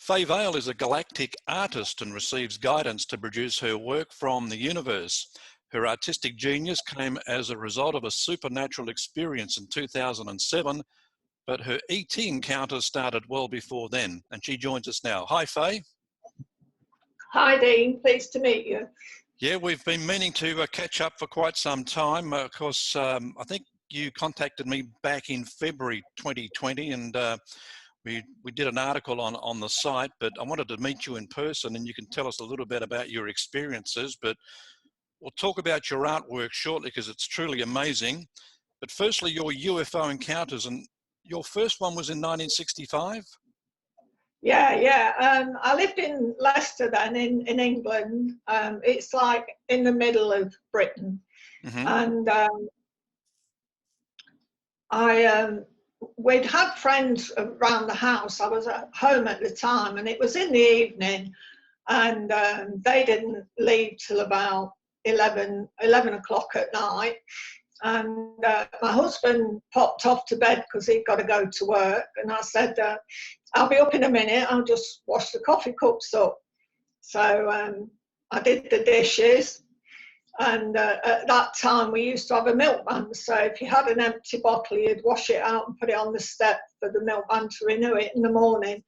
Fay Vale is a galactic artist and receives guidance to produce her work from the universe. Her artistic genius came as a result of a supernatural experience in 2007, but her ET encounter started well before then, and she joins us now. Hi, Fay. Hi, Dean. Pleased to meet you. Yeah, we've been meaning to catch up for quite some time. Of course, I think you contacted me back in February 2020, and we did an article on the site, but I wanted to meet you in person, and you can tell us a little bit about your experiences. But we'll talk about your artwork shortly because it's truly amazing. But firstly, your UFO encounters, and your first one was in 1965? Yeah. I lived in Leicester then, in England. It's like in the middle of Britain. And we'd had friends around the house. I was at home at the time, and it was in the evening, and they didn't leave till about 11 o'clock at night. And my husband popped off to bed because he'd got to go to work, and I said, I'll be up in a minute, I'll just wash the coffee cups up. So I did the dishes, and at that time we used to have a milkman, so if you had an empty bottle you'd wash it out and put it on the step for the milkman to renew it in the morning.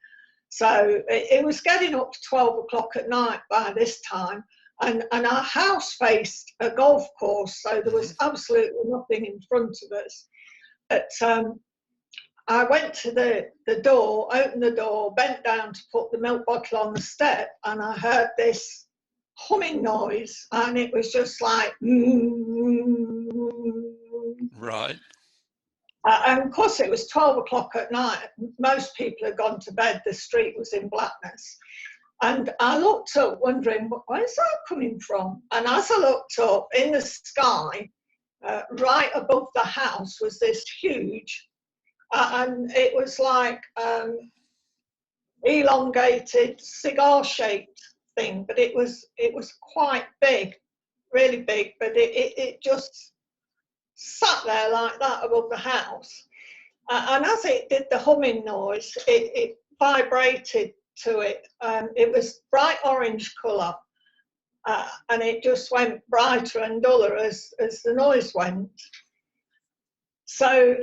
So it was getting up to 12 o'clock at night by this time, and our house faced a golf course, so there was absolutely nothing in front of us. But I went to the door, opened the door, bent down to put the milk bottle on the step, and I heard this humming noise, and it was just like, Right. And of course it was 12 o'clock at night. Most people had gone to bed. The street was in blackness. And I looked up wondering, where's that coming from? And as I looked up, in the sky, right above the house was this huge, and it was like elongated, cigar-shaped thing, but it was quite big, really big, but it just sat there like that above the house. And as it did the humming noise, it vibrated to it. It was bright orange colour, and it just went brighter and duller as the noise went. So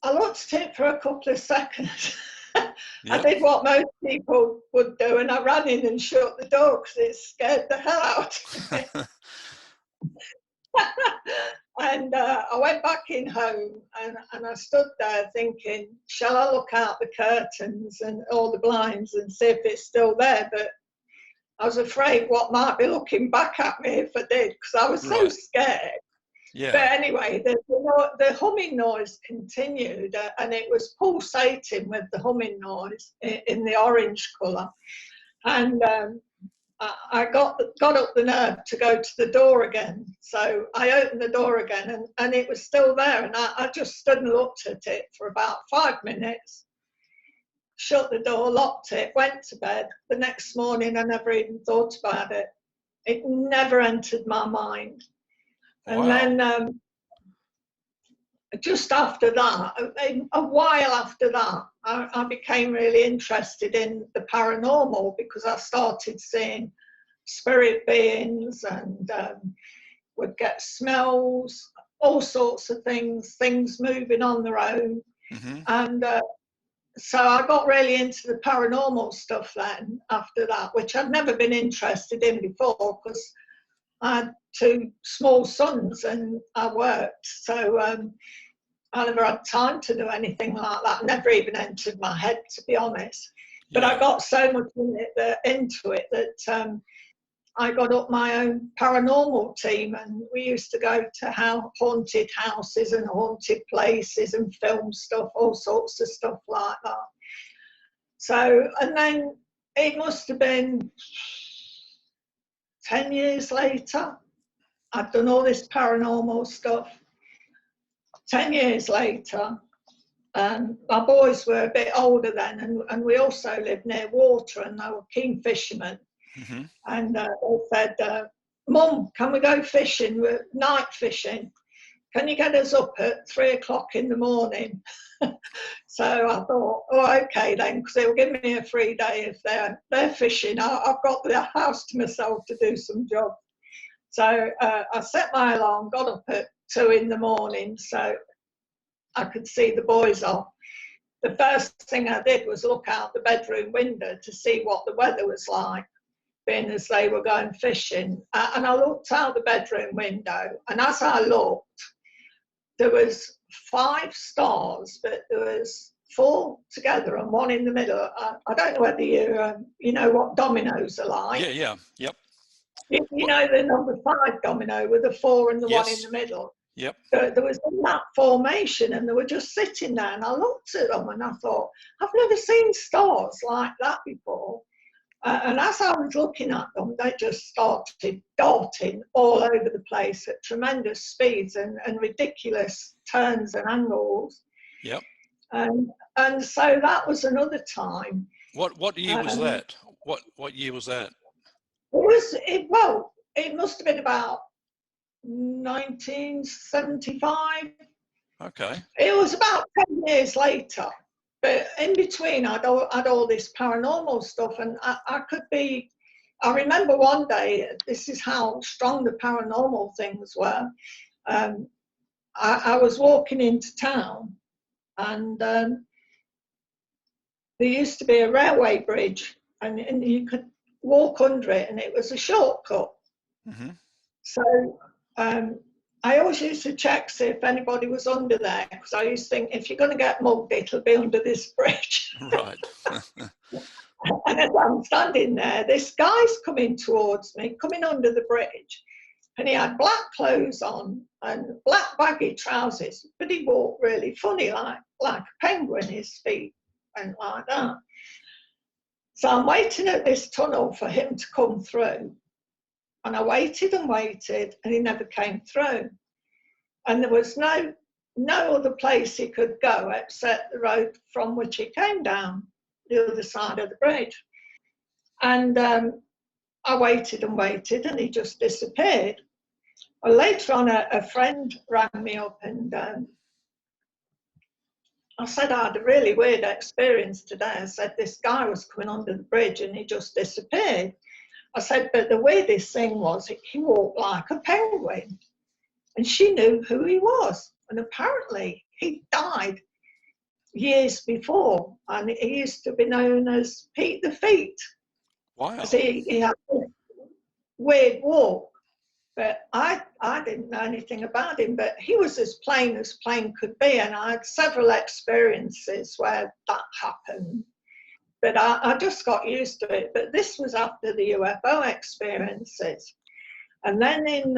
I looked at it for a couple of seconds. Yep. I did what most people would do, and I ran in and shut the door because it scared the hell out of me. And I went back in home, and I stood there thinking, shall I look out the curtains and all the blinds and see if it's still there? But I was afraid what might be looking back at me if I did, because I was so scared. Yeah. But anyway, the humming noise continued, and it was pulsating with the humming noise in the orange colour. And I got up the nerve to go to the door again. So I opened the door again, and it was still there. And I just stood and looked at it for about 5 minutes, shut the door, locked it, went to bed. The next morning, I never even thought about it. It never entered my mind. And then just after that, a while after that, I became really interested in the paranormal, because I started seeing spirit beings, and would get smells, all sorts of things moving on their own. And so I got really into the paranormal stuff then after that, which I'd never been interested in before, because I had 2 small sons and I worked, so I never had time to do anything like that. Never even entered my head, to be honest. But I got so much into it that I got up my own paranormal team, and we used to go to haunted houses and haunted places and film stuff, all sorts of stuff like that. So, and then it must have been 10 years later, I'd done all this paranormal stuff. 10 years later, my boys were a bit older then, and we also lived near water, and they were keen fishermen. And they said, Mum, can we go fishing? We're night fishing. can you get us up at 3 o'clock in the morning? So I thought, oh, okay then, because they will give me a free day if they're fishing. I've got the house to myself to do some job. So I set my alarm, got up at 2 in the morning so I could see the boys off. The first thing I did was look out the bedroom window to see what the weather was like, being as they were going fishing. And I looked out the bedroom window, and as I looked, there was 5 stars, but there was 4 together and 1 in the middle. I don't know whether you know what dominoes are like. Yeah, yep. You know the number 5 domino with the 4 and the Yes. 1 in the middle. Yep. There was that formation, and they were just sitting there, and I looked at them and I thought, I've never seen stars like that before. And as I was looking at them, they just started darting all over the place at tremendous speeds and ridiculous turns and angles. Yep. And so that was another time. What year was that? What year was that? It must have been about 1975. Okay. It was about 10 years later. But in between, I'd all this paranormal stuff, and I remember one day, this is how strong the paranormal things were. I was walking into town, and there used to be a railway bridge, and you could walk under it, and it was a shortcut. Mm-hmm. So I always used to check, see if anybody was under there, because I used to think, if you're going to get mugged, it'll be under this bridge. Right. And as I'm standing there, this guy's coming towards me, coming under the bridge, and he had black clothes on and black baggy trousers, but he walked really funny, like a penguin. His feet went like that. So I'm waiting at this tunnel for him to come through. And I waited and waited, and he never came through. And there was no other place he could go except the road from which he came down, the other side of the bridge. And I waited and waited, and he just disappeared. Well, later on, a friend rang me up, and I said I had a really weird experience today. I said this guy was coming under the bridge, and he just disappeared. I said, but the weirdest thing was he walked like a penguin, and she knew who he was. And apparently he died years before, and he used to be known as Pete the Feet. Wow. He had a weird walk, but I didn't know anything about him, but he was as plain could be, and I had several experiences where that happened. But I just got used to it. But this was after the UFO experiences. And then in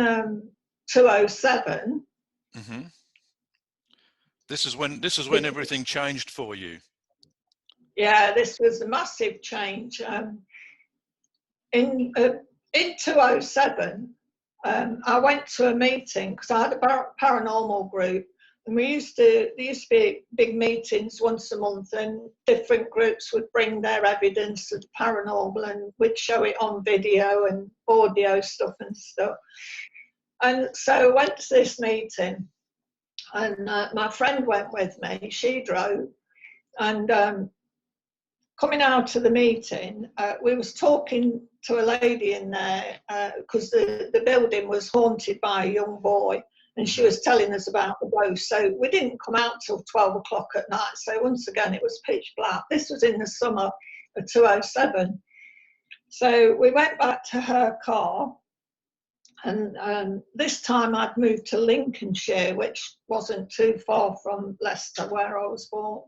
2007. Mm-hmm. This is when everything changed for you. Yeah, this was a massive change. In 2007, I went to a meeting because I had a paranormal group. And there used to be big meetings once a month, and different groups would bring their evidence of paranormal, and we'd show it on video and audio stuff and stuff. And so I went to this meeting, and my friend went with me. She drove, and coming out of the meeting, we was talking to a lady in there because the building was haunted by a young boy. And she was telling us about the ghost. So we didn't come out till 12 o'clock at night. So once again, it was pitch black. This was in the summer of 2007. So we went back to her car. And this time I'd moved to Lincolnshire, which wasn't too far from Leicester, where I was born.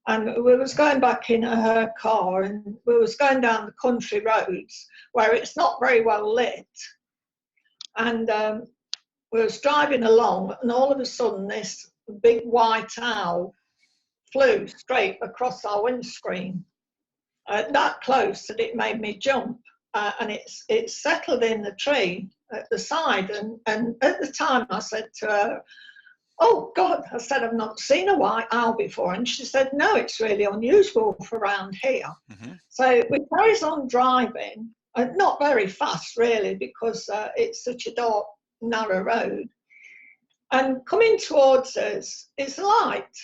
And we was going back in her car, and we was going down the country roads where it's not very well lit. And we was driving along, and all of a sudden this big white owl flew straight across our windscreen, that close that it made me jump, and it settled in the tree at the side. And at the time I said to her, oh God, I said, I've not seen a white owl before. And she said, no, it's really unusual for around here. Mm-hmm. So we carried on driving, not very fast really, because it's such a dark, narrow road. and coming towards us is light.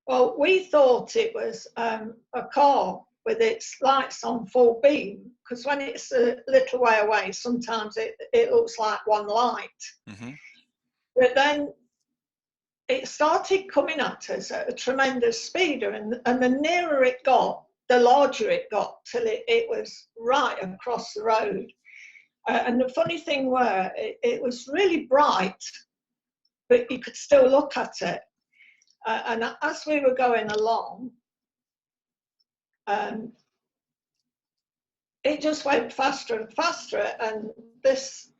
Well, we thought it was a car with its lights on full beam, because when it's a little way away, sometimes it looks like one light. Mm-hmm. But then it started coming at us at a tremendous speed, and the nearer it got, the larger it got, till it was right across the road. And the funny thing were, it was really bright, but you could still look at it. And as we were going along, it just went faster and faster. And this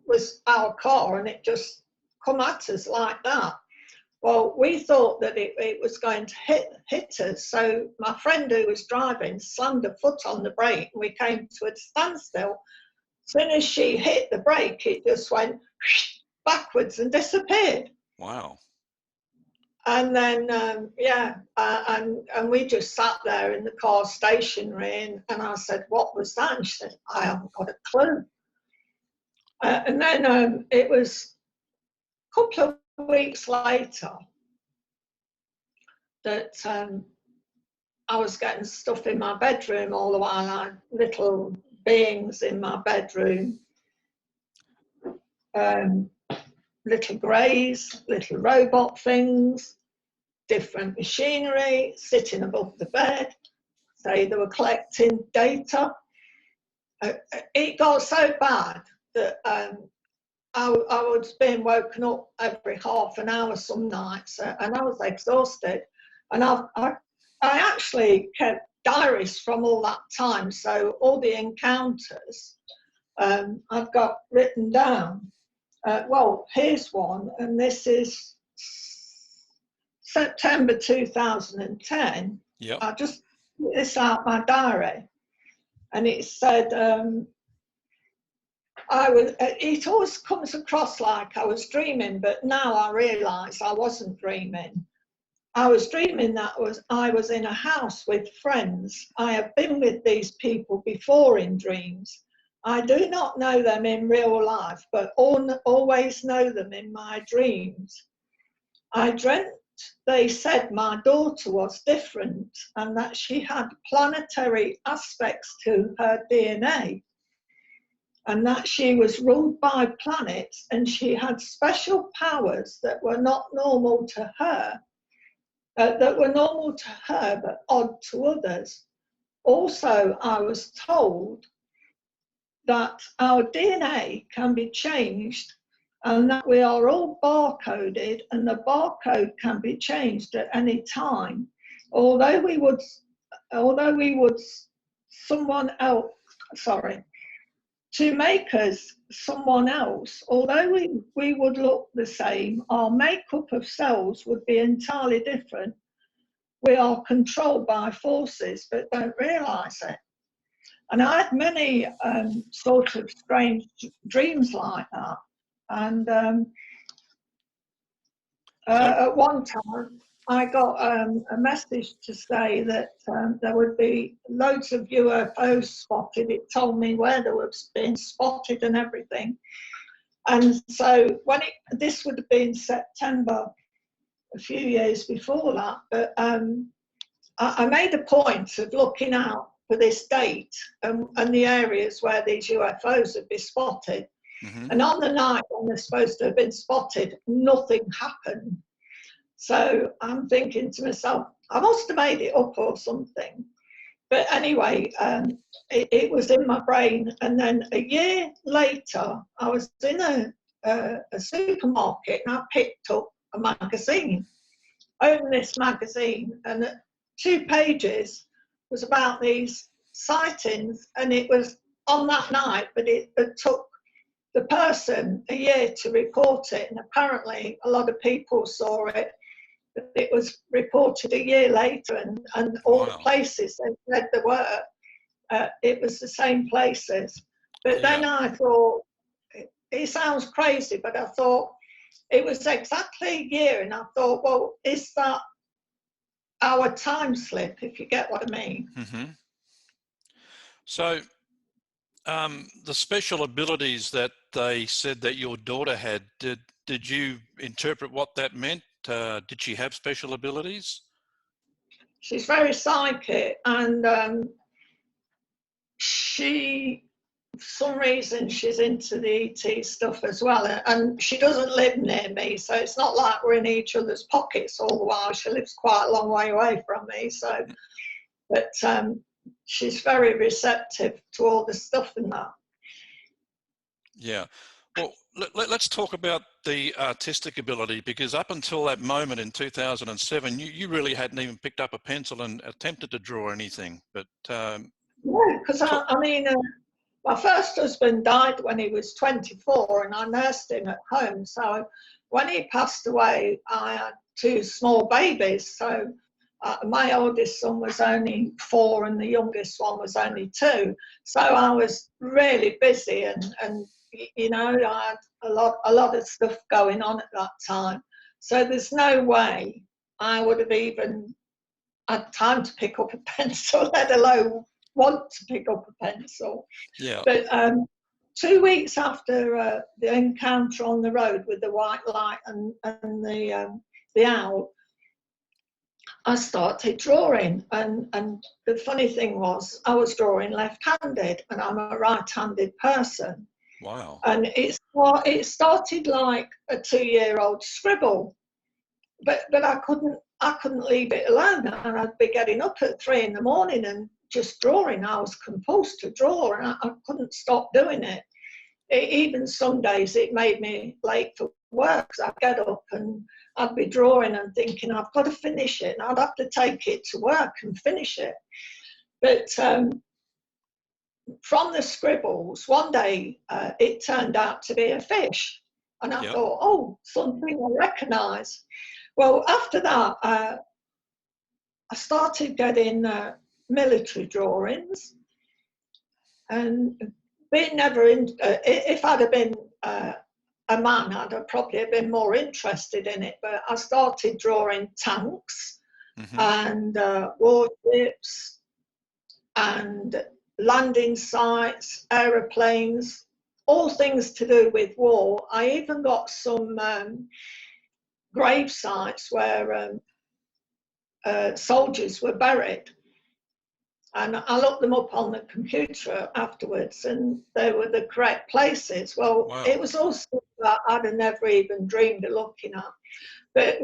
was our car, and it just come at us like that. Well, we thought that it was going to hit us. So my friend who was driving slammed a foot on the brake, and we came to a standstill. As soon as she hit the brake, it just went backwards and disappeared. Wow. And then, and we just sat there in the car stationary, and I said, "What was that?" And she said, "I haven't got a clue." And then it was a couple of weeks later that I was getting stuff in my bedroom all the while. I had little beings in my bedroom, little greys, little robot things, different machinery sitting above the bed. Say they were collecting data. It got so bad that I was being woken up every half an hour some nights, and I was exhausted. And I actually kept diaries from all that time, so all the encounters I've got written down. Well, here's one, and this is September 2010. Yep. I just put this out my diary, and it said, it always comes across like I was dreaming, but now I realise I wasn't dreaming. I was dreaming that I was in a house with friends. I have been with these people before in dreams. I do not know them in real life, but always know them in my dreams. I dreamt they said my daughter was different and that she had planetary aspects to her DNA, and that she was ruled by planets and she had special powers that were not normal to her, but odd to others. Also, I was told that our DNA can be changed and that we are all barcoded, and the barcode can be changed at any time. Although we would someone else, sorry, to make us someone else, although we would look the same, our makeup of cells would be entirely different. We are controlled by forces but don't realise it. And I had many sort of strange dreams like that. And at one time, I got a message to say that there would be loads of UFOs spotted. It told me where they were being spotted and everything. And so this would have been September, a few years before that, but I made a point of looking out for this date and the areas where these UFOs would be spotted. Mm-hmm. And on the night when they're supposed to have been spotted, nothing happened. So I'm thinking to myself, I must have made it up or something. But anyway, it was in my brain. And then a year later, I was in a supermarket and I picked up a magazine. I opened this magazine, and 2 pages was about these sightings, and it was on that night, but it took the person a year to report it, and apparently a lot of people saw it, but it was reported a year later, and all the places they said there were, it was the same places. But then I thought, it sounds crazy, but I thought it was exactly a year, and I thought, well, is that our time slip, if you get what I mean? Mm-hmm. So the special abilities that they said that your daughter had, did did you interpret what that meant? Did she have special abilities? She's very psychic, and she, for some reason, she's into the ET stuff as well. And she doesn't live near me, so it's not like we're in each other's pockets all the while. She lives quite a long way away from me, so. But she's very receptive to all the stuff and that. Yeah. Well, let's talk about the artistic ability, because up until that moment in 2007, you really hadn't even picked up a pencil and attempted to draw anything. But no, because I mean, my first husband died when he was 24, and I nursed him at home. So when he passed away, I had two small babies. So my oldest son was only 4 and the youngest one was only 2. So I was really busy, and you know, I had a lot of stuff going on at that time. So there's no way I would have even had time to pick up a pencil, let alone want to pick up a pencil. yeah. But 2 weeks after the encounter on the road with the white light and the owl, I started drawing, and the funny thing was I was drawing left-handed, and I'm a right-handed person. Wow. And it started like a 2-year-old scribble, but I couldn't leave it alone, and I'd be getting up at 3 in the morning and just drawing. I was compulsed to draw, and I couldn't stop doing it. Even some days it made me late for work, because I'd get up and I'd be drawing and thinking, I've got to finish it, and I'd have to take it to work and finish it. But from the scribbles, one day it turned out to be a fish, and I thought, oh, something I recognise. Well, after that, I started getting military drawings, and being never in. If I'd have been a man, I'd have probably been more interested in it. But I started drawing tanks and warships and landing sites, aeroplanes, all things to do with war. I even got some grave sites where soldiers were buried. And I looked them up on the computer afterwards, and they were the correct places. Well, wow. It was also that I'd have never even dreamed of looking at. But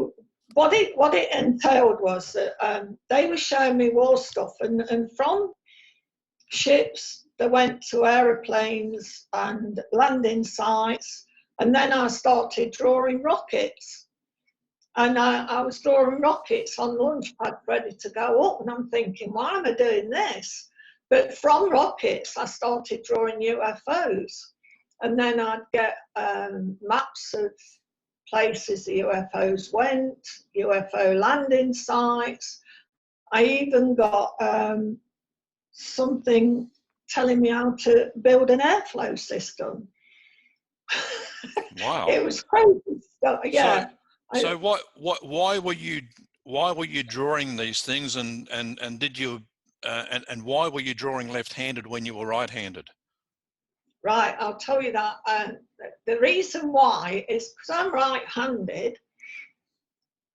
what it entailed was that they were showing me war stuff, and from ships they went to aeroplanes and landing sites, and then I started drawing rockets. And I was drawing rockets on the launch pad ready to go up, and I'm thinking, why am I doing this? But from rockets, I started drawing UFOs. And then I'd get maps of places the UFOs went, UFO landing sites. I even got something telling me how to build an airflow system. Wow. It was crazy stuff, yeah. So why were you drawing these things, and did you and why were you drawing left-handed when you were right-handed? Right, I'll tell you that. The reason why is because I'm right-handed.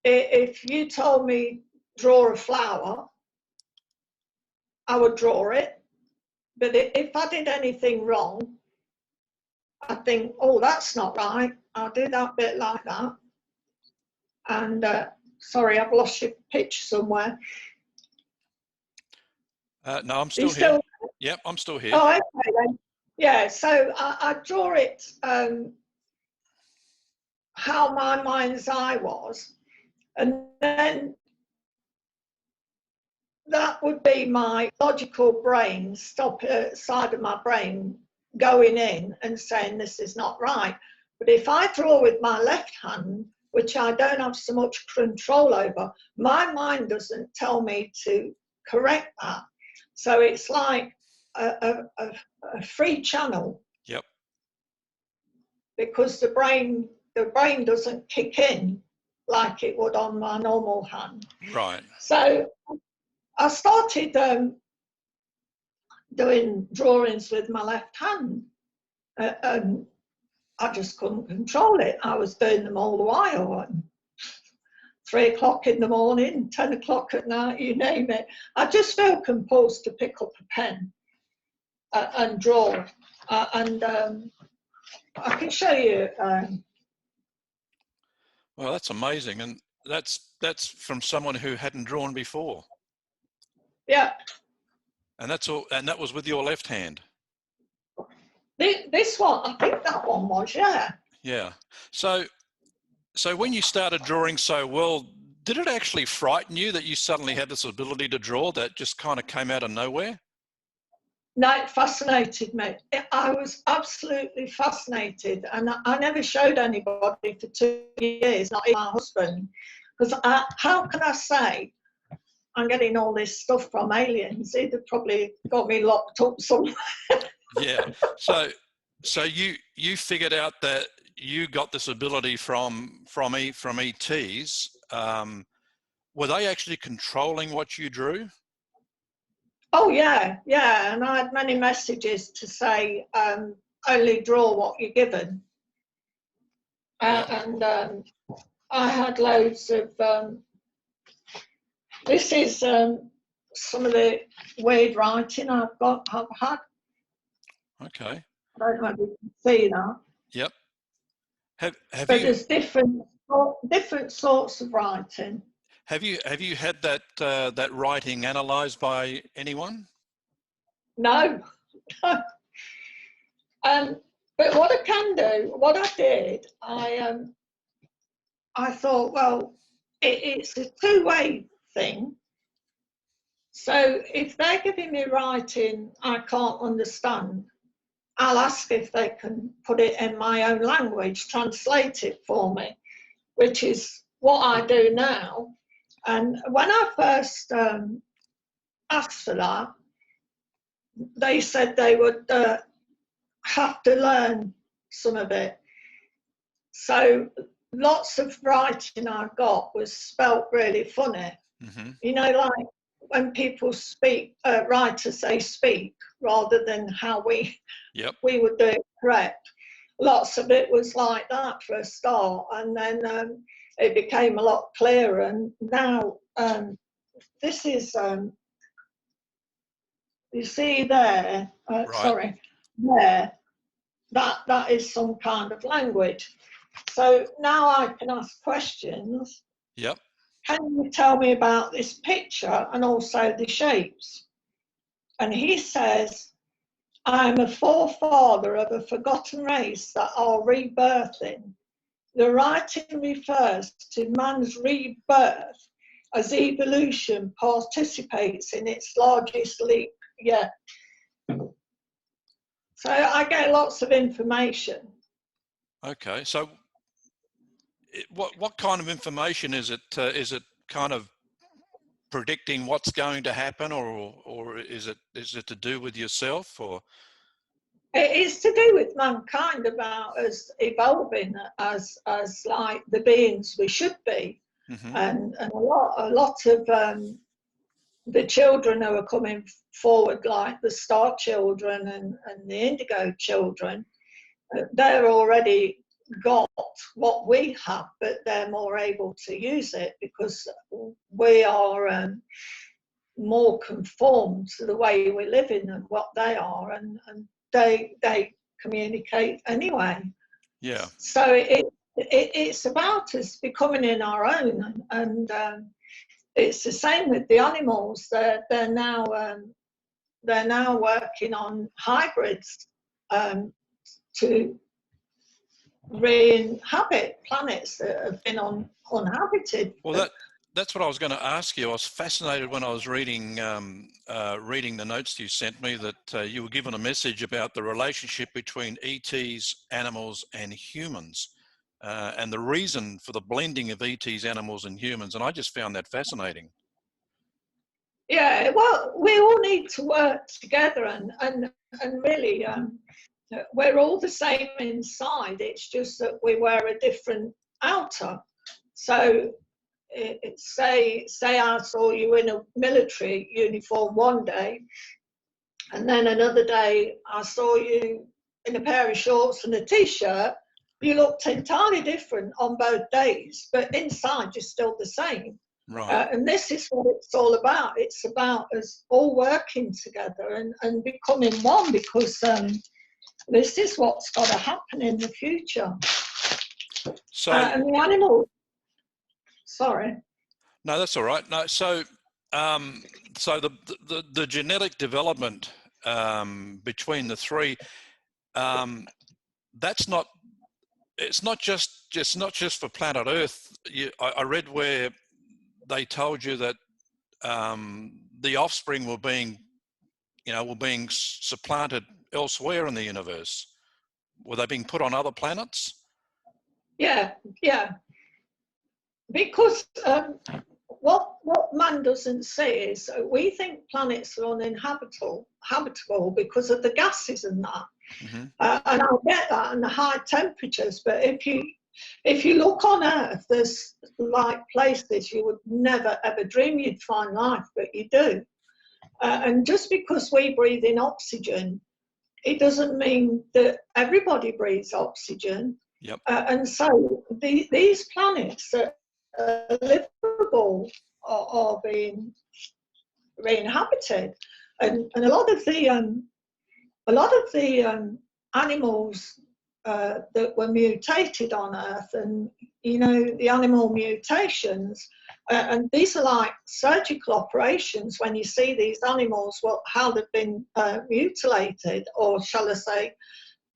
If you told me draw a flower, I would draw it. But if I did anything wrong, I'd think, oh, that's not right. I'll do that bit like that. And sorry, I've lost your pitch somewhere. No, I'm still here. Yep, I'm still here. Oh, okay then. Yeah, so I draw it how my mind's eye was, and then that would be my logical brain, side of my brain going in and saying this is not right. But if I draw with my left hand, which I don't have so much control over, my mind doesn't tell me to correct that. So it's like a free channel. Yep. Because the brain doesn't kick in like it would on my normal hand. Right. So I started doing drawings with my left hand. I just couldn't control it. I was doing them all the while. 3 o'clock in the morning, 10 o'clock at night, you name it. I just felt compelled to pick up a pen and draw. And I can show you. Well, that's amazing, and that's from someone who hadn't drawn before. Yeah. And that's all. And that was with your left hand. This one, I think that one was, yeah. Yeah. So when you started drawing so well, did it actually frighten you that you suddenly had this ability to draw that just kind of came out of nowhere? No, it fascinated me. I was absolutely fascinated, and I never showed anybody for 2 years, not even my husband, because how can I say I'm getting all this stuff from aliens? He'd have probably got me locked up somewhere. Yeah. So you figured out that you got this ability from ETs. Were they actually controlling what you drew? Oh yeah, yeah, and I had many messages to say only draw what you're given, and I had loads of. This is some of the weird writing I've had. Okay. I don't know if you can see that. Yep. Have But you there's different sorts of writing. have you had that writing analysed by anyone? No. But what I can do, what I did, I thought, well, it's a two-way thing. So if they're giving me writing I can't understand, I'll ask if they can put it in my own language, translate it for me, which is what I do now. And when I first asked for that, they said they would have to learn some of it. So lots of writing I got was spelt really funny. Mm-hmm. You know, like when people speak, writers say speak rather than how we would do it correct. Lots of it was like that for a start, and then it became a lot clearer. And now this is, you see there, Right. sorry, there, that is some kind of language. So now I can ask questions. Yep. Can you tell me about this picture and also the shapes? And he says, I'm a forefather of a forgotten race that are rebirthing. The writing refers to man's rebirth as evolution participates in its largest leap yet. So I get lots of information. Okay. So what kind of information is it? Is it kind of predicting what's going to happen, or is it to do with yourself, or? It is to do with mankind, about us evolving as like the beings we should be. Mm-hmm. And a lot of the children who are coming forward, like the star children and the indigo children, they're already got what we have, but they're more able to use it because we are more conformed to the way we live in than what they are, and they communicate anyway. Yeah. So it's about us becoming in our own, and it's the same with the animals. They're now working on hybrids to re-inhabit planets that have been uninhabited. Well, that's what I was going to ask you. I was fascinated when I was reading the notes you sent me that you were given a message about the relationship between ETs, animals, and humans, and the reason for the blending of ETs, animals, and humans. And I just found that fascinating. Yeah, well, we all need to work together, and really, we're all the same inside. It's just that we wear a different outer. So, say I saw you in a military uniform one day, and then another day I saw you in a pair of shorts and a t-shirt. you looked entirely different on both days, but inside you're still the same. Right. And this is what it's all about. It's about us all working together and becoming one, because this is what's got to happen in the future. So, and the animals, sorry. no, that's all right. No, so so the genetic development between the three, that's not. It's not just for planet Earth. I read where they told you that the offspring were being supplanted elsewhere in the universe. Were they being put on other planets? Yeah, yeah. Because what man doesn't see is we think planets are habitable because of the gases and that. Mm-hmm. And I'll get that, and the high temperatures. But if you look on Earth, there's like places you would never ever dream you'd find life, but you do. And just because we breathe in oxygen, it doesn't mean that everybody breathes oxygen. Yep. And so these planets that are livable are being re-inhabited, and a lot of the animals that were mutated on Earth, and the animal mutations, and these are like surgical operations. When you see these animals, how they've been mutilated, or shall I say,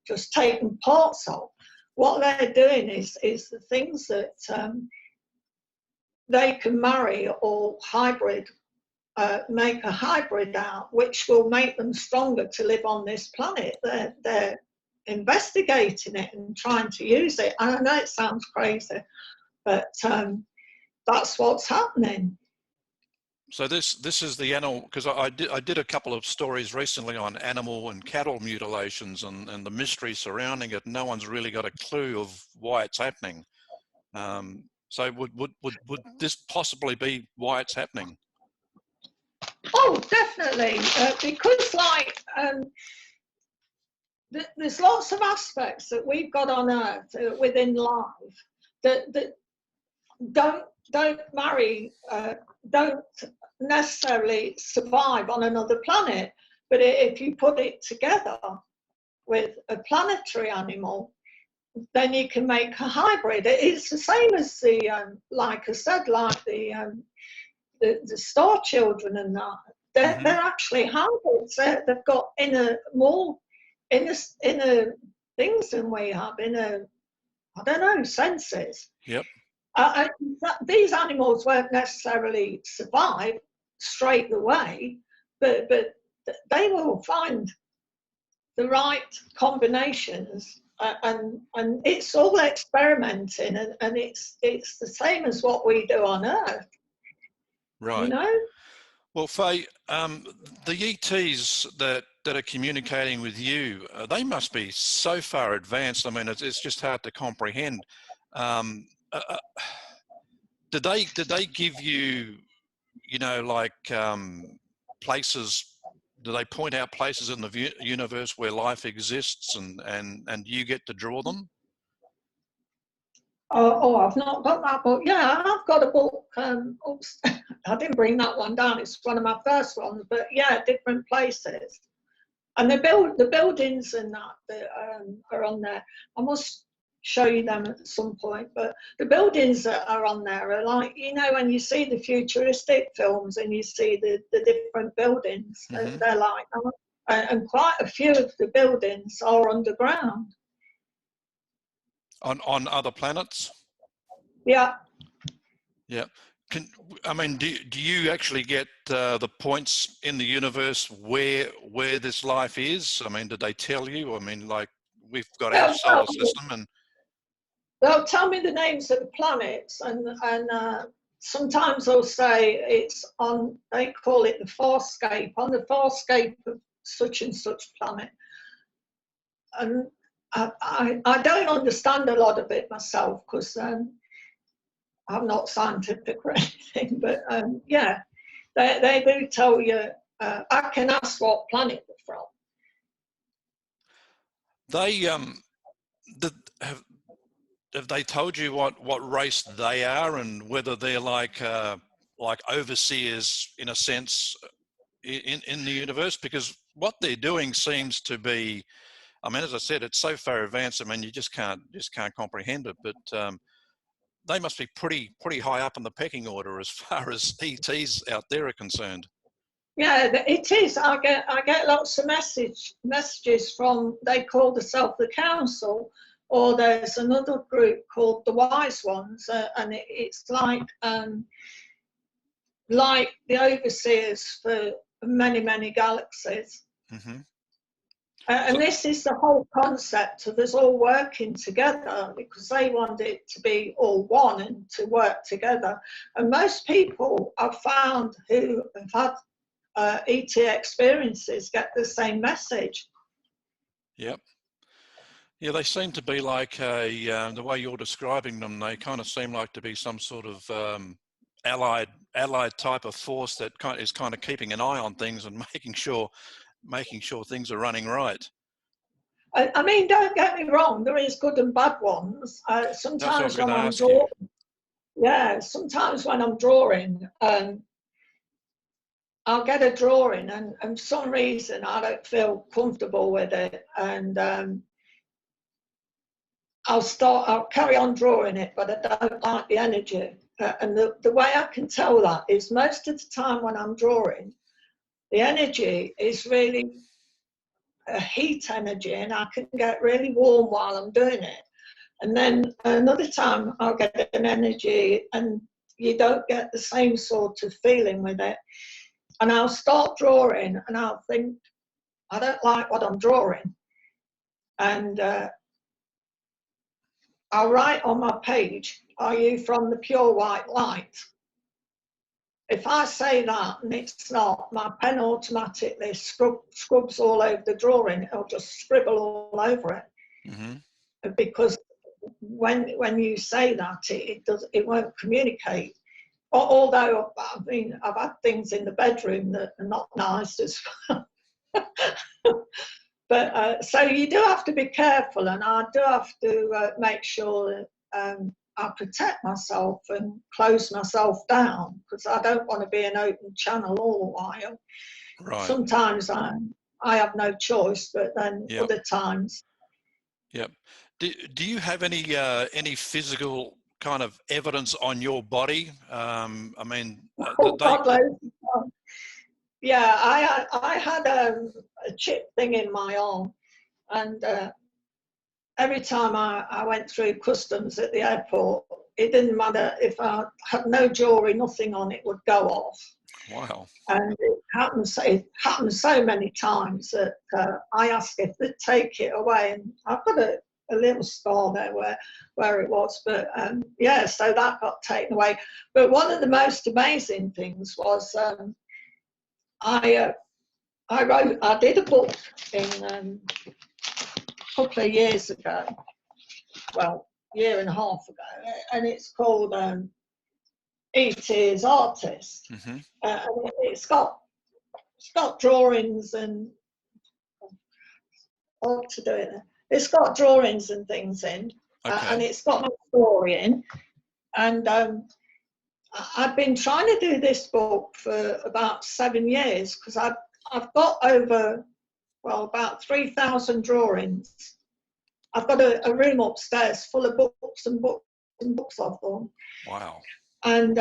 just taken parts of. What they're doing is the things that they can marry or hybrid, make a hybrid out, which will make them stronger to live on this planet. They're investigating it and trying to use it. I know it sounds crazy, but that's what's happening. So this is the animal, because I did a couple of stories recently on animal and cattle mutilations and the mystery surrounding it. No one's really got a clue of why it's happening. So would this possibly be why it's happening? Oh, definitely, because there's lots of aspects that we've got on Earth within life that don't marry, don't necessarily survive on another planet. But if you put it together with a planetary animal, then you can make a hybrid. It's the same as like I said, like the star children and that. They're actually hybrids. They've got inner things than we have, senses. Yep. These animals won't necessarily survive straight away, but they will find the right combinations, and it's all experimenting, and it's the same as what we do on Earth. Right. Well, Fay, the ETs that are communicating with you, they must be so far advanced. I mean, it's just hard to comprehend. Did they give you, like places? Do they point out places in the universe where life exists, and you get to draw them? Oh, I've not got that book. Yeah, I've got a book. Oops, I didn't bring that one down. It's one of my first ones. But yeah, different places, and the buildings and that are on there. I must show you them at some point. But the buildings that are on there are like, when you see the futuristic films and you see the different buildings, they're like that. And quite a few of the buildings are underground. On other planets? Yeah. Yeah. Do you actually get the points in the universe where this life is? I mean, did they tell you? I mean, like, we've got our solar system, and they'll tell me the names of the planets, and sometimes they'll say it's on, they call it the Forestscape, on the Forestscape of such and such planet. And I don't understand a lot of it myself, because I'm not scientific or anything, but yeah, they do tell you. I can ask what planet they're from. they have they told you what race they are and whether they're like overseers in a sense in the universe? Because what they're doing seems to be, I mean, as I said, it's so far advanced. I mean, you just can't comprehend it. But they must be pretty high up in the pecking order as far as ETs out there are concerned. Yeah, it is. I get lots of messages from, they call themselves the council, or there's another group called the Wise Ones, and it's like the overseers for many galaxies. Mm-hmm. And this is the whole concept of us all working together, because they want it to be all one and to work together. And most people I've found who have had ET experiences get the same message. Yep. Yeah, they seem to be like the way you're describing them, they kind of seem like to be some sort of allied type of force that is kind of keeping an eye on things and making sure things are running right. I mean, don't get me wrong, there is good and bad ones. That's what I was Sometimes going when to I'm ask you. sometimes when I'm drawing, I'll get a drawing and for some reason I don't feel comfortable with it, and I'll carry on drawing it, but I don't like the energy. And the way I can tell that is most of the time when I'm drawing, the energy is really a heat energy, and I can get really warm while I'm doing it. And then another time I'll get an energy and you don't get the same sort of feeling with it. And I'll start drawing and I'll think, I don't like what I'm drawing. And I'll write on my page, are you from the pure white light? If I say that and it's not, my pen automatically scrubs all over the drawing. It'll just scribble all over it. Mm-hmm. Because when you say that, it won't communicate. Although I've had things in the bedroom that are not nice as well. But so you do have to be careful, and I do have to make sure that I protect myself and close myself down, because I don't want to be an open channel all the while. Right. Sometimes I have no choice, but then other times. Yep. Do you have any physical kind of evidence on your body? I mean, yeah, I had a chip thing in my arm, and every time I went through customs at the airport, it didn't matter if I had no jewelry, nothing on, it would go off. Wow. And it happened so many times that I asked if they'd take it away, and I've got a little scar there where it was, but yeah, so that got taken away. But one of the most amazing things was I did a book in a couple of years ago, well, year and a half ago, and it's called E.T.'s Artist. Mm-hmm. And it's got drawings and what to do it. It's got drawings and things in, and it's got my story in. And I've been trying to do this book for about 7 years, because I've got about 3,000 drawings. I've got a room upstairs full of books and books and books of them. Wow. And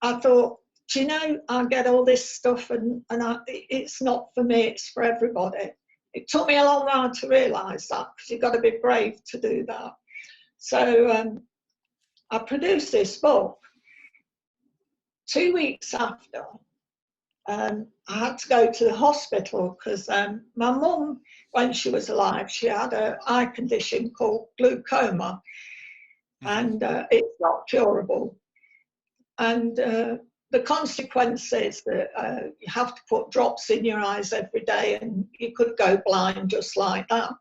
I thought, do you know, I get all this stuff and it's not for me, it's for everybody. It took me a long while to realise that, because you've got to be brave to do that. So I produced this book. 2 weeks after, I had to go to the hospital, because my mum, when she was alive, she had an eye condition called glaucoma. Mm-hmm. And it's not curable. And the consequence is that you have to put drops in your eyes every day, and you could go blind just like that.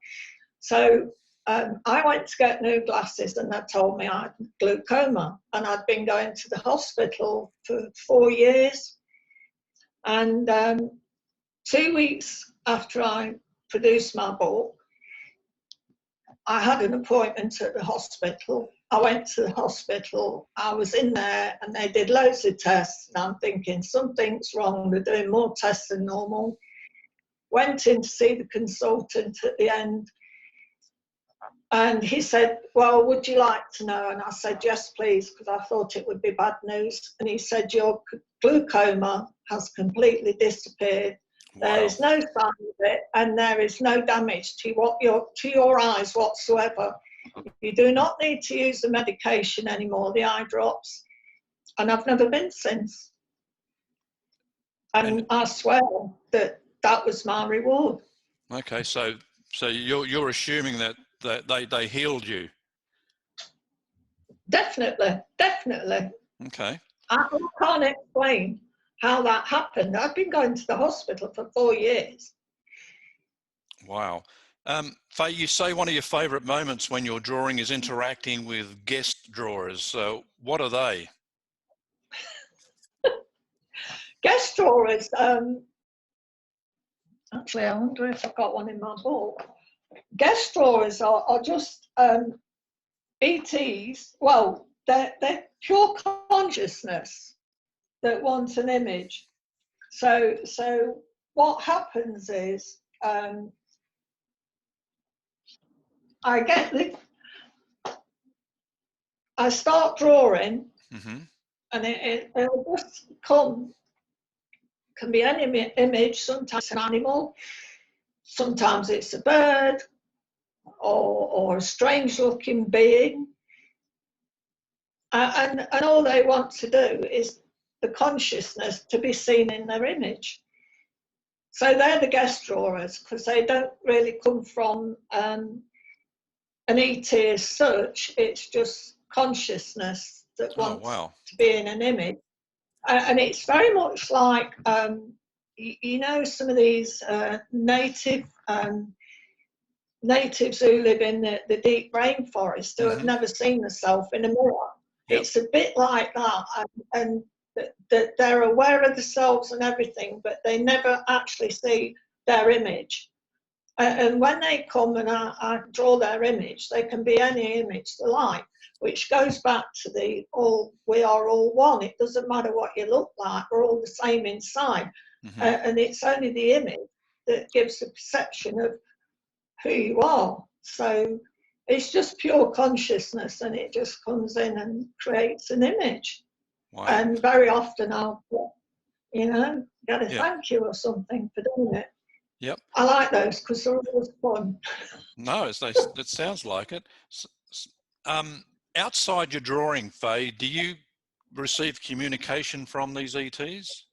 So I went to get new glasses, and they told me I had glaucoma, and I'd been going to the hospital for 4 years. And 2 weeks after I produced my book, I had an appointment at the hospital. I went to the hospital. I was in there and they did loads of tests. And I'm thinking something's wrong. They're doing more tests than normal. Went in to see the consultant at the end. And he said, well, would you like to know? And I said, yes, please, because I thought it would be bad news. And he said, your glaucoma has completely disappeared. Wow. There is no sign of it, and there is no damage to your eyes whatsoever. You do not need to use the medication anymore, the eye drops. And I've never been since. And I swear that was my reward. Okay, so you're assuming that they healed you. Definitely. Okay. I can't explain how that happened. I've been going to the hospital for 4 years. Wow. Fay, you say one of your favourite moments when you're drawing is interacting with guest drawers. So what are they? Guest drawers, actually, I wonder if I've got one in my book. Guest drawers are just ETs. Well, they're pure consciousness that want an image. So what happens is I start drawing, and it'll just can be any image. Sometimes it's an animal, sometimes it's a bird, or a strange looking being, and all they want to do is the consciousness to be seen in their image. So they're the guest drawers, because they don't really come from an ET as such. It's just consciousness that wants to be in an image. And it's very much like, you know, some of these natives who live in the deep rainforest who have never seen themselves in a mirror. Yep. It's a bit like that, and that they're aware of themselves and everything, but they never actually see their image. And when they come and I draw their image, they can be any image they like, which goes back to we are all one. It doesn't matter what you look like, we're all the same inside. And it's only the image that gives the perception of who you are. So it's just pure consciousness, and it just comes in and creates an image. Wow. And very often I'll, get a thank you or something for doing it. Yep. I like those because they're always fun. No, it sounds like it. Outside your drawing, Fay, do you receive communication from these ETs?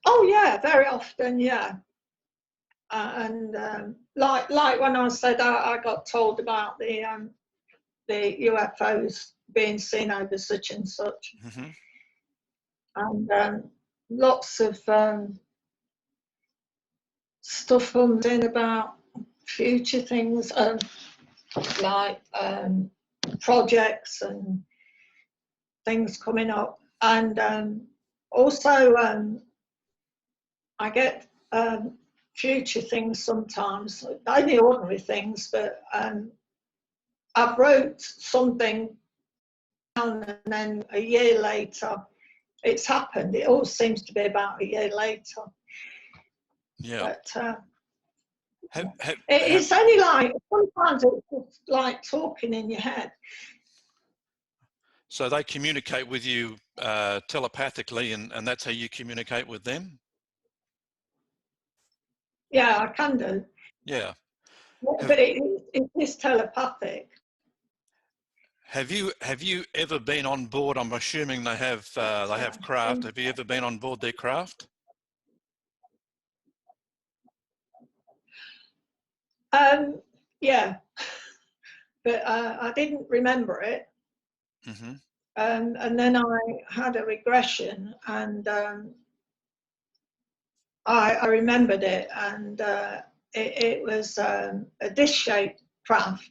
Oh yeah, very often, yeah. And like when I said I got told about the UFOs being seen over such and such, and lots of stuff comes in about future things, like projects and things coming up, and also I get future things sometimes, only ordinary things, but I've wrote something down and then a year later it's happened. It all seems to be about a year later. Yeah. But it's only like, sometimes it's just like talking in your head. So they communicate with you telepathically, and that's how you communicate with them? Yeah, I can do. Yeah. But it is telepathic. Have you ever been on board? I'm assuming they have craft. Have you ever been on board their craft? Yeah, but I didn't remember it. And then I had a regression, and I remembered it, and it was a disc-shaped craft.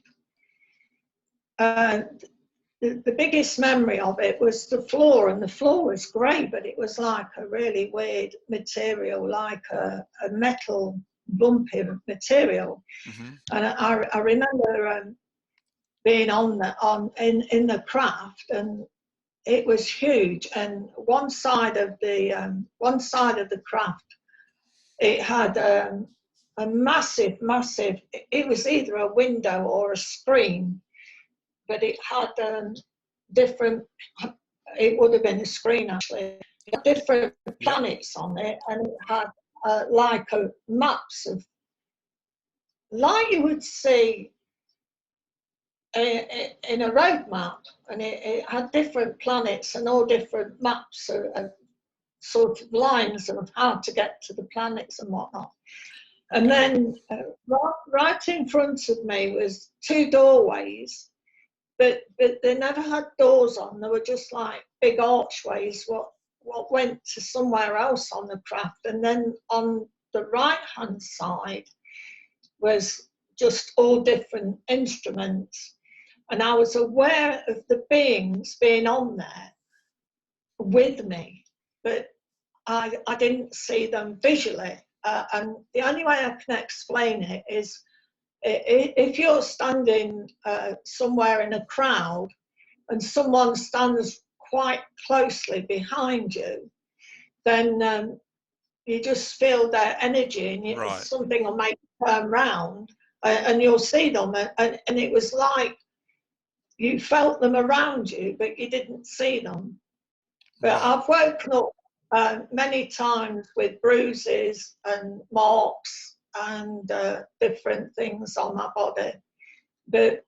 The biggest memory of it was the floor, and the floor was grey, but it was like a really weird material, like a metal bumpy material. Mm-hmm. And I remember being in the craft, and it was huge. And one side of the craft, it had a massive. It was either a window or a screen, but it had different. It would have been a screen actually. It had different planets on it, and it had like maps of, like you would see in a road map, and it had different planets and all different maps of sort of lines of how to get to the planets and whatnot. And then right in front of me was two doorways, but they never had doors on. They were just like big archways, what went to somewhere else on the craft. And then on the right-hand side was just all different instruments. And I was aware of the beings being on there with me, but I didn't see them visually. And the only way I can explain it is if you're standing somewhere in a crowd and someone stands quite closely behind you, then you just feel their energy, and something will make you turn round and you'll see them. And it was like you felt them around you, but you didn't see them. But I've woken up many times with bruises and marks and different things on my body. But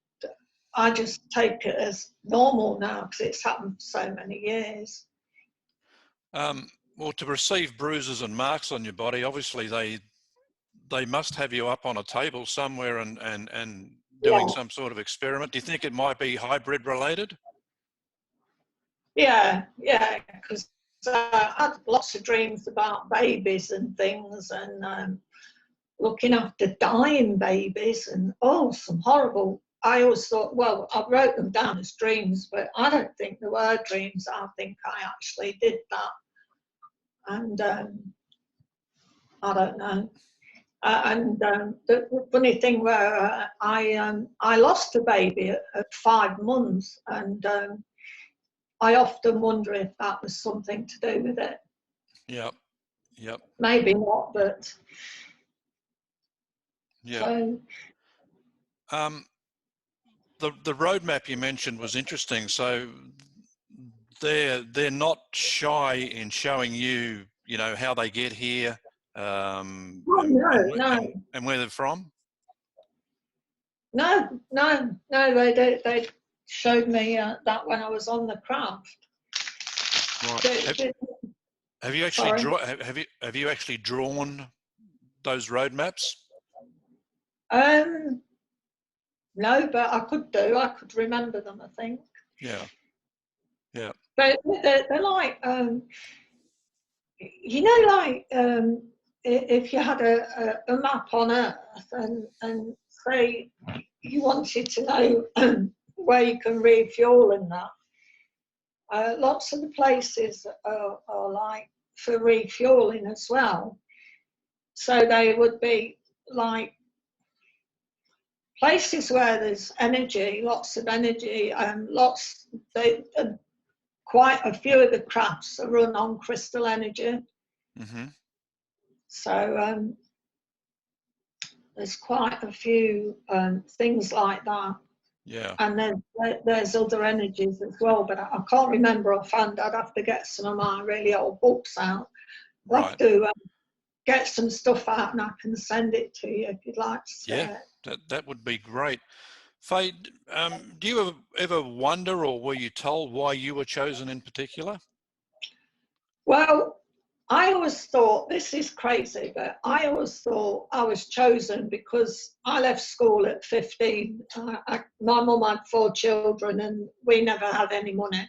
I just take it as normal now because it's happened for so many years. Well, to receive bruises and marks on your body, obviously they must have you up on a table somewhere and doing some sort of experiment. Do you think it might be hybrid related? Yeah, because I had lots of dreams about babies and things, and looking after dying babies, and some horrible. I always thought, well, I wrote them down as dreams, but I don't think they were dreams. I think I actually did that, and I don't know. The funny thing where I lost a baby at 5 months, and I often wonder if that was something to do with it. Yep. Maybe not, but yeah. So, the roadmap you mentioned was interesting. So they're not shy in showing you, how they get here, no. And where they're from. No. They showed me that when I was on the craft. Right. Have you actually have you actually drawn those roadmaps? No, but I could do. I could remember them, I think. Yeah. But they're like, like if you had a map on Earth and say you wanted to know where you can refuel and that, lots of the places are like for refueling as well. So they would be like places where there's energy, lots of energy, and quite a few of the crafts are run on crystal energy. Mm-hmm. So there's quite a few things like that. Yeah. And then there's other energies as well, but I can't remember offhand. I'd have to get some of my really old books out. I'll have to get some stuff out and I can send it to you if you'd like to see it. That would be great. Fay, do you ever wonder, or were you told why you were chosen in particular? Well, I always thought, this is crazy, but I always thought I was chosen because I left school at 15. My mum had 4 children and we never had any money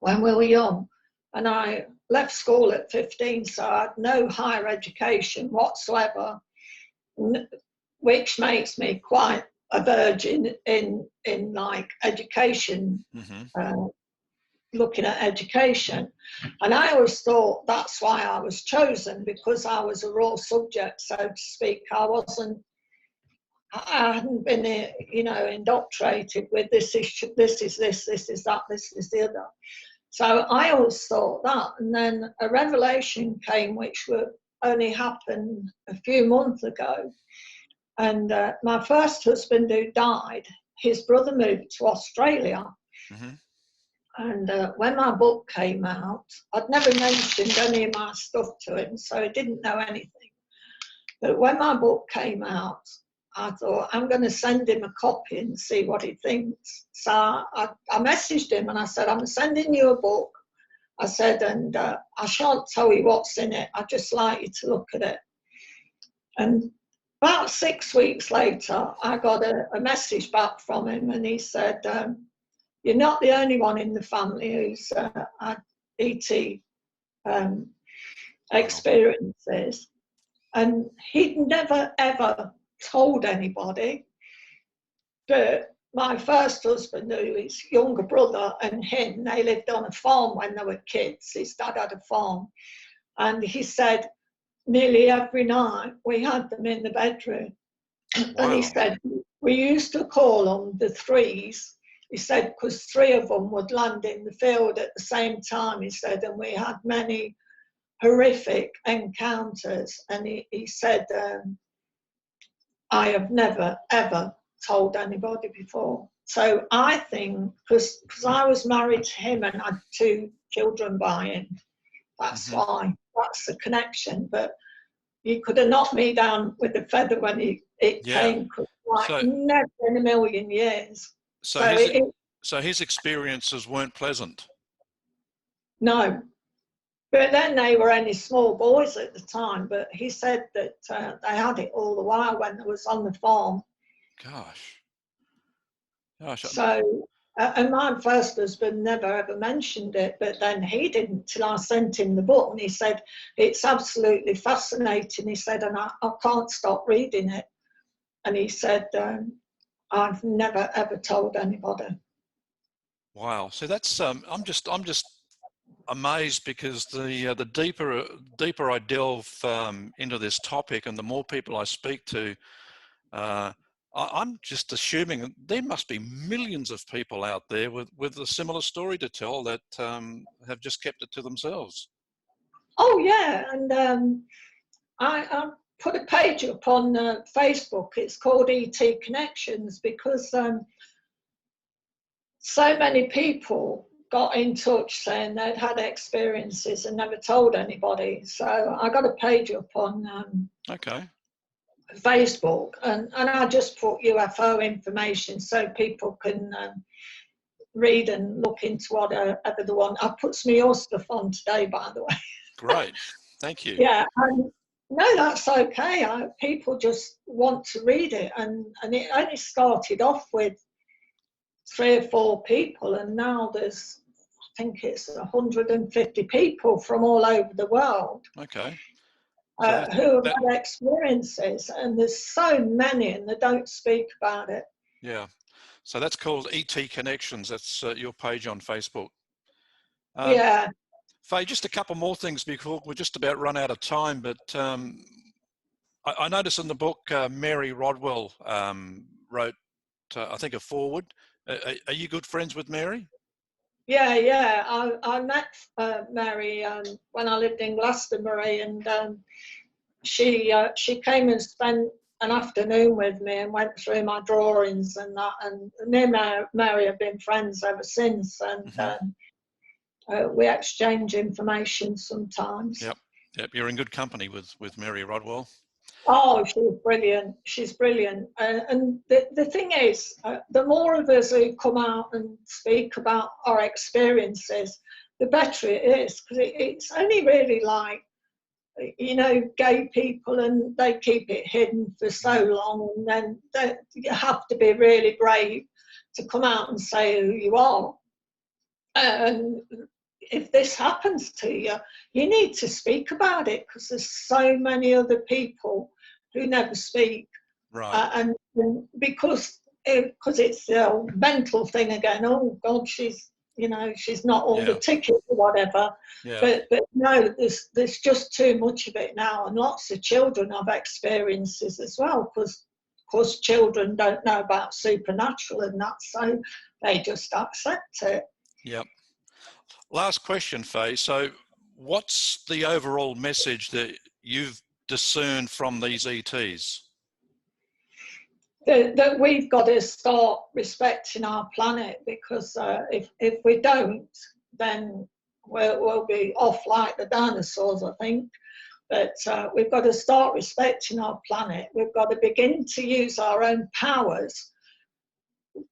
when we were young. And I left school at 15, so I had no higher education whatsoever, which makes me quite a virgin in like education. Mm-hmm. looking at education. And I always thought that's why I was chosen, because I was a raw subject, so to speak. I hadn't been, indoctrinated with this is this, this is that, this is the other. So I always thought that. And then a revelation came, which only happened a few months ago. And my first husband, who died, his brother moved to Australia. Mm-hmm. And when my book came out, I'd never mentioned any of my stuff to him, so he didn't know anything. But when my book came out, I thought, I'm going to send him a copy and see what he thinks. So I messaged him and I said, I'm sending you a book. I said, and I shan't tell you what's in it. I'd just like you to look at it. And about 6 weeks later, I got a message back from him, and he said, you're not the only one in the family who's had ET experiences. And he'd never, ever told anybody. But my first husband, who his younger brother and him, they lived on a farm when they were kids. His dad had a farm. And he said nearly every night we had them in the bedroom. Wow. And he said, we used to call them the threes. He said, because 3 of them would land in the field at the same time, he said, and we had many horrific encounters. And he said, I have never, ever told anybody before. So I think, because I was married to him and had 2 children by him, that's why, that's the connection. But he could have knocked me down with a feather when it came, like never in a million years. So his experiences weren't pleasant? No. But then they were only small boys at the time. But he said that they had it all the while when they was on the farm. Gosh. So, and my first husband never ever mentioned it, but then he didn't till I sent him the book, and he said, it's absolutely fascinating. He said, and I can't stop reading it. And he said, I've never ever told anybody. Wow. So that's I'm just amazed, because the deeper I delve into this topic, and the more people I speak to, I'm just assuming there must be millions of people out there with a similar story to tell that have just kept it to themselves. Oh yeah, and I put a page up on Facebook. It's called ET Connections, because so many people got in touch saying they'd had experiences and never told anybody. So I got a page up on Facebook, and I just put UFO information so people can read and look into whatever they want. I put some of your stuff on today, by the way. Great, thank you. Yeah, no, that's okay. People just want to read it, and it only started off with 3 or 4 people, and now there's, I think it's 150 people from all over the world. Okay. Who have had experiences, and there's so many, and they don't speak about it. Yeah. So that's called ET Connections. That's your page on Facebook. Yeah. Fay, just a couple more things before we're just about run out of time, but I noticed in the book Mary Rodwell wrote, I think, a foreword. Are you good friends with Mary? Yeah. I met Mary when I lived in Glastonbury, and she came and spent an afternoon with me and went through my drawings and that. And me and Mary have been friends ever since, and we exchange information sometimes. Yep. You're in good company with Mary Rodwell. Oh, she's brilliant. And the thing is, the more of us who come out and speak about our experiences, the better it is, because it's only really like, gay people, and they keep it hidden for so long, and then you have to be really brave to come out and say who you are. And if this happens to you, you need to speak about it, because there's so many other people who never speak. Right. And because it's a mental thing again. Oh God, she's you know, she's not all the Yeah. tickets or whatever. Yeah. But no, there's just too much of it now, and lots of children have experiences as well, because of course children don't know about supernatural and that, so they just accept it. Yep. Last question, Fay. So what's the overall message that you've discerned from these ETs? That we've got to start respecting our planet, because if we don't, then we'll be off like the dinosaurs, I think. But we've got to start respecting our planet. We've got to begin to use our own powers.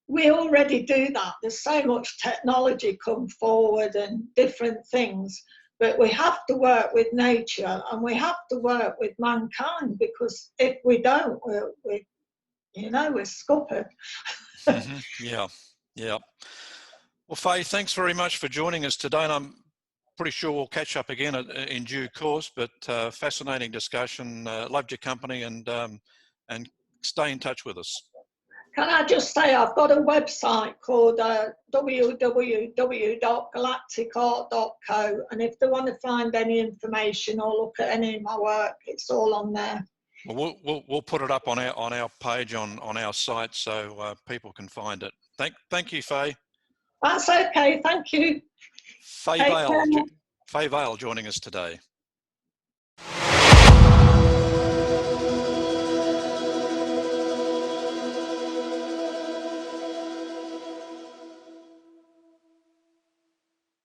We already do that. There's so much technology come forward and different things, but we have to work with nature and we have to work with mankind, because if we don't, we're scuppered. Yeah, yeah. Well, Fay, thanks very much for joining us today, and I'm pretty sure we'll catch up again in due course. But fascinating discussion. Loved your company, and stay in touch with us. Can I just say, I've got a website called www.galacticart.co, and if they want to find any information or look at any of my work, it's all on there. Well, we'll put it up on our page on our site, so people can find it. Thank you, Fay. That's okay. Thank you. Fay Vale joining us today.